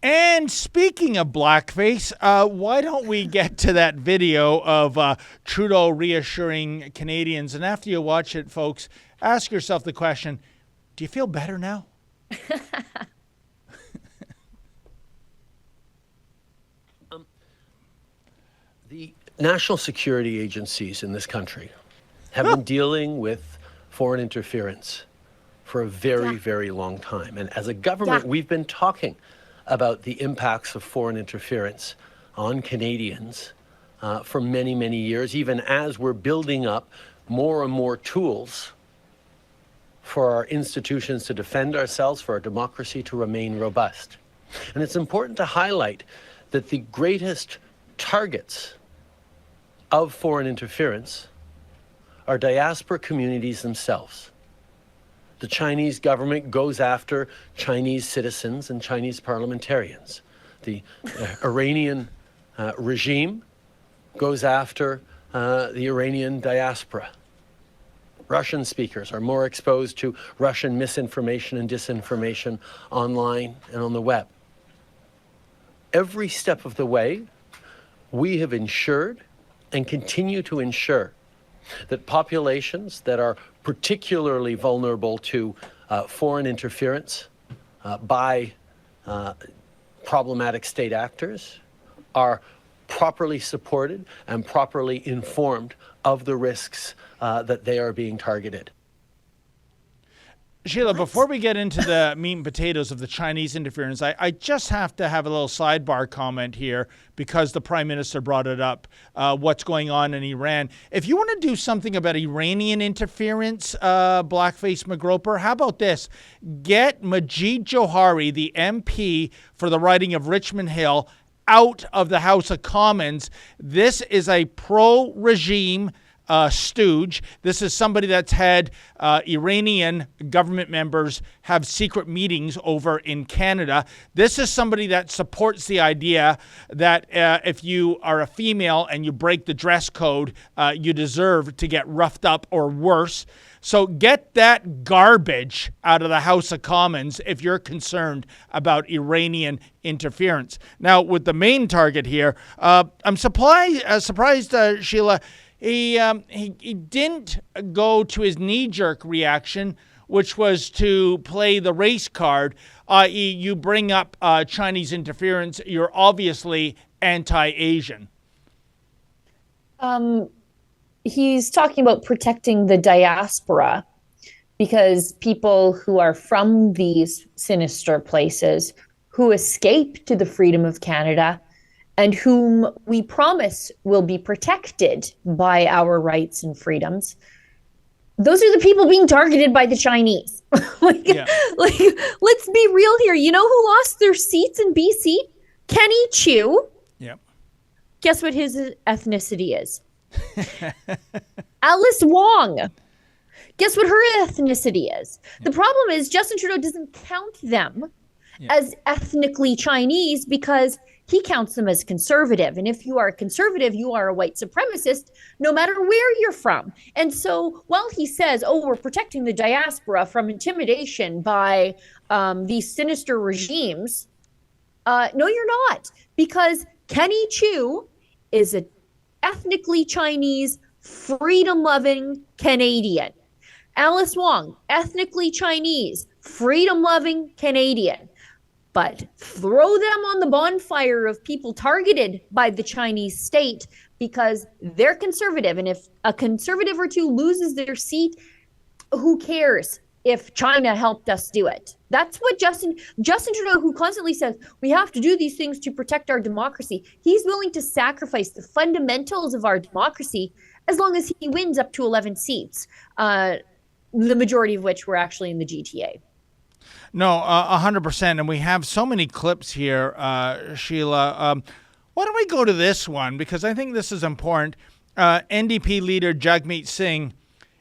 And speaking of blackface, why don't we get to that video of Trudeau reassuring Canadians? And after you watch it, folks, ask yourself the question, do you feel better now? The national security agencies in this country have been dealing with foreign interference for a very, very long time. And as a government, we've been talking about the impacts of foreign interference on Canadians for many, many years, even as we're building up more and more tools for our institutions to defend ourselves, for our democracy to remain robust. And it's important to highlight that the greatest targets of foreign interference are diaspora communities themselves. The Chinese government goes after Chinese citizens and Chinese parliamentarians. The Iranian regime goes after the Iranian diaspora. Russian speakers are more exposed to Russian misinformation and disinformation online and on the web. Every step of the way, we have ensured and continue to ensure that populations that are particularly vulnerable to foreign interference by problematic state actors are properly supported and properly informed of the risks that they are being targeted. Sheila, before we get into the meat and potatoes of the Chinese interference, I just have to have a little sidebar comment here because the Prime Minister brought it up, what's going on in Iran. If you want to do something about Iranian interference, Blackface McGroper, how about this? Get Majid Johari, the MP for the riding of Richmond Hill, out of the House of Commons. This is a pro-regime stooge. This is somebody that's had Iranian government members have secret meetings over in Canada. This is somebody that supports the idea that if you are a female and you break the dress code, you deserve to get roughed up or worse. So get that garbage out of the House of Commons if you're concerned about Iranian interference. Now, with the main target here, I'm surprised, Sheila, he didn't go to his knee-jerk reaction, which was to play the race card, i.e. you bring up Chinese interference, you're obviously anti-Asian. He's talking about protecting the diaspora because people who are from these sinister places, who escape to the freedom of Canada, and whom we promise will be protected by our rights and freedoms, those are the people being targeted by the Chinese. Let's be real here. You know who lost their seats in BC? Kenny Chiu. Yep. Guess what his ethnicity is? Alice Wong. Guess what her ethnicity is? The problem is Justin Trudeau doesn't count them as ethnically Chinese because he counts them as conservative. And if you are a conservative, you are a white supremacist, no matter where you're from. And so while he says, we're protecting the diaspora from intimidation by these sinister regimes, no, you're not. Because Kenny Chiu is an ethnically Chinese, freedom-loving Canadian. Alice Wong, ethnically Chinese, freedom-loving Canadian. But throw them on the bonfire of people targeted by the Chinese state because they're conservative. And if a conservative or two loses their seat, who cares if China helped us do it? That's what Justin Trudeau, who constantly says, we have to do these things to protect our democracy. He's willing to sacrifice the fundamentals of our democracy as long as he wins up to 11 seats, the majority of which were actually in the GTA. No, 100%. And we have so many clips here, Sheila. Why don't we go to this one? Because I think this is important. NDP leader Jagmeet Singh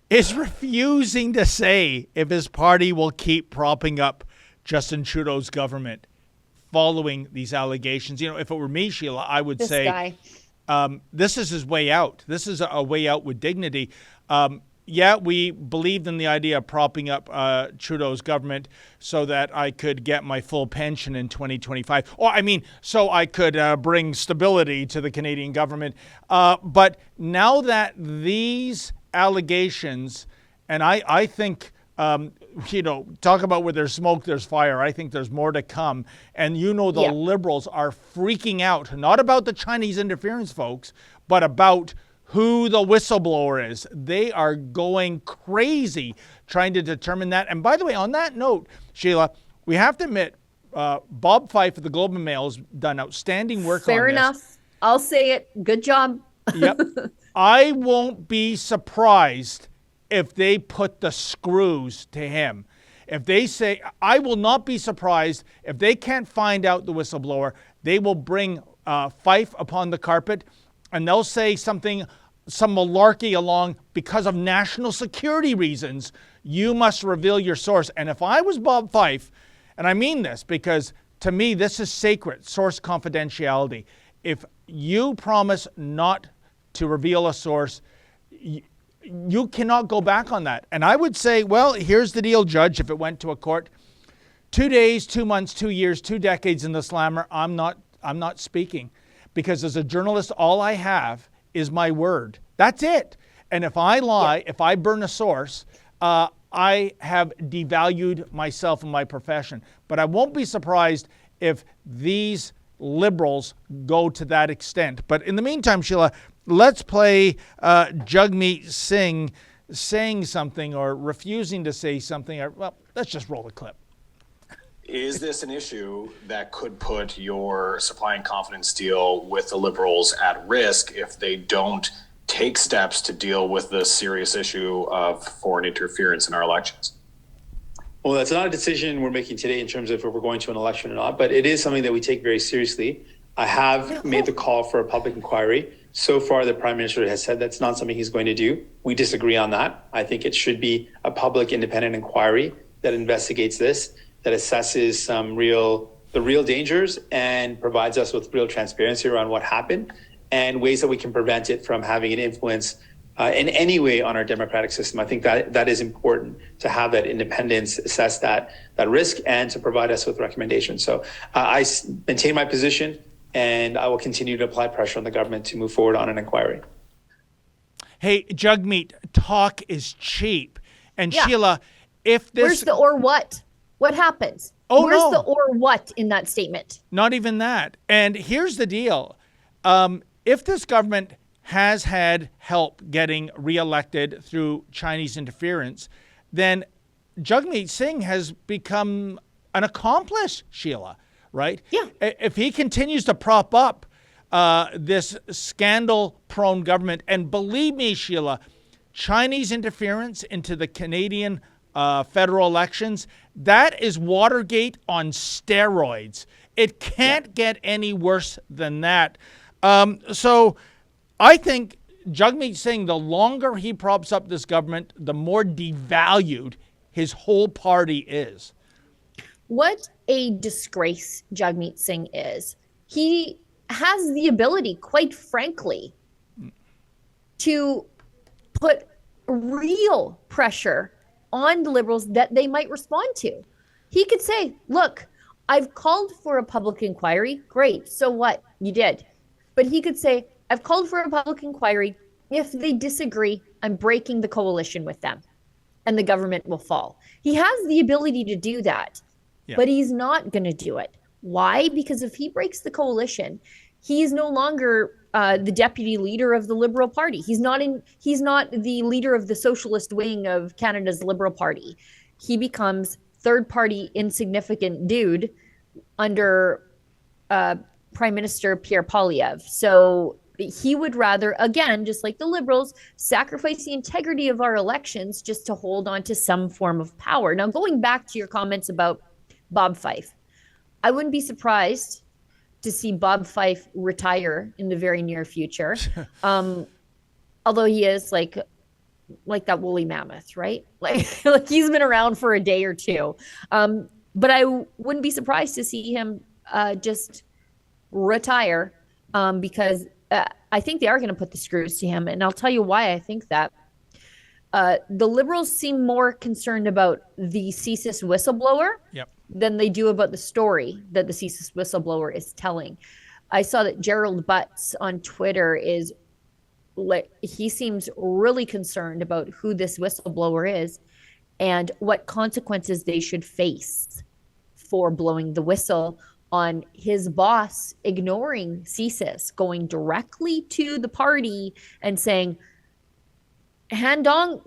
is refusing to say if his party will keep propping up Justin Trudeau's government following these allegations. You know, if it were me, Sheila, I would say this is his way out. This is a way out with dignity. yeah, we believed in the idea of propping up Trudeau's government so that I could get my full pension in 2025. Or, I mean, so I could bring stability to the Canadian government. But now that these allegations, and I think, talk about where there's smoke, there's fire. I think there's more to come. And the Liberals are freaking out, not about the Chinese interference, folks, but about who the whistleblower is. They are going crazy trying to determine that. And by the way, on that note, Sheila, we have to admit, Bob Fife of the Globe and Mail has done outstanding work on this. Fair enough. I'll say it. Good job. Yep. I won't be surprised if they put the screws to him. If they say, I will not be surprised if they can't find out the whistleblower, they will bring Fife upon the carpet and they'll say some malarkey along, because of national security reasons, you must reveal your source. And if I was Bob Fife, and I mean this because to me this is sacred, source confidentiality. If you promise not to reveal a source, you cannot go back on that. And I would say, well, here's the deal, Judge, if it went to a court. 2 days, 2 months, 2 years, 2 decades in the slammer, I'm not speaking. Because as a journalist, all I have is my word. That's it. And if I lie, if I burn a source, I have devalued myself and my profession. But I won't be surprised if these Liberals go to that extent. But in the meantime, Sheila, let's play Jagmeet Singh saying something or refusing to say something. Well, let's just roll the clip. Is this an issue that could put your supply and confidence deal with the Liberals at risk if they don't take steps to deal with the serious issue of foreign interference in our elections? Well, that's not a decision we're making today in terms of if we're going to an election or not, but it is something that we take very seriously. I have made the call for a public inquiry. So far, the Prime Minister has said that's not something he's going to do. We disagree on that. I think it should be a public independent inquiry that investigates this, that assesses the real dangers and provides us with real transparency around what happened and ways that we can prevent it from having an influence in any way on our democratic system. I think that is important to have that independence, assess that risk, and to provide us with recommendations. So I maintain my position, and I will continue to apply pressure on the government to move forward on an inquiry. Hey, Jagmeet, talk is cheap. And Sheila, if this... Where's the or what? What happens? Oh, Where's no. the or what in that statement? Not even that. And here's the deal. If this government has had help getting reelected through Chinese interference, then Jagmeet Singh has become an accomplice, Sheila, right? Yeah. If he continues to prop up this scandal-prone government, and believe me, Sheila, Chinese interference into the Canadian federal elections, that is Watergate on steroids. It can't get any worse than that. So I think Jagmeet Singh, the longer he props up this government, the more devalued his whole party is. What a disgrace Jagmeet Singh is. He has the ability, quite frankly, to put real pressure on the Liberals that they might respond to. He could say, look, I've called for a public inquiry. Great. So what? You did. But he could say, I've called for a public inquiry. If they disagree, I'm breaking the coalition with them and the government will fall. He has the ability to do that, but he's not going to do it. Why? Because if he breaks the coalition, he is no longer the deputy leader of the Liberal Party. He's not the leader of the socialist wing of Canada's Liberal Party. He becomes third party insignificant dude under Prime Minister Pierre Poilievre. So he would rather, again, just like the Liberals, sacrifice the integrity of our elections just to hold on to some form of power. Now, going back to your comments about Bob Fife, I wouldn't be surprised to see Bob Fife retire in the very near future. Although he is like that woolly mammoth, right? Like he's been around for a day or two. But I wouldn't be surprised to see him just retire because I think they are going to put the screws to him. And I'll tell you why I think that. The Liberals seem more concerned about the CSIS whistleblower than they do about the story that the CSIS whistleblower is telling. I saw that Gerald Butts on Twitter he seems really concerned about who this whistleblower is and what consequences they should face for blowing the whistle on his boss ignoring CSIS, going directly to the party and saying, don't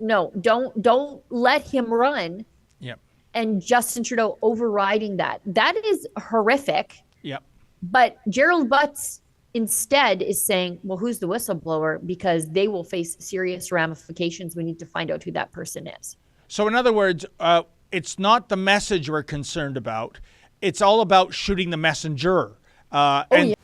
let him run. Yep. And Justin Trudeau overriding that. That is horrific. Yep. But Gerald Butts instead is saying, well, who's the whistleblower? Because they will face serious ramifications. We need to find out who that person is. So in other words, it's not the message we're concerned about. It's all about shooting the messenger. Yeah.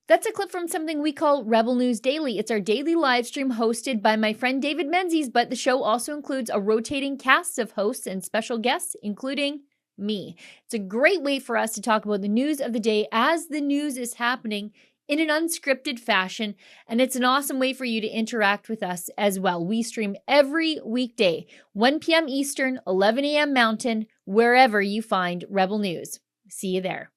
That's a clip from something we call Rebel News Daily. It's our daily live stream hosted by my friend David Menzies, but the show also includes a rotating cast of hosts and special guests, including me. It's a great way for us to talk about the news of the day as the news is happening in an unscripted fashion, and it's an awesome way for you to interact with us as well. We stream every weekday, 1 p.m. Eastern, 11 a.m. Mountain, wherever you find Rebel News. See you there.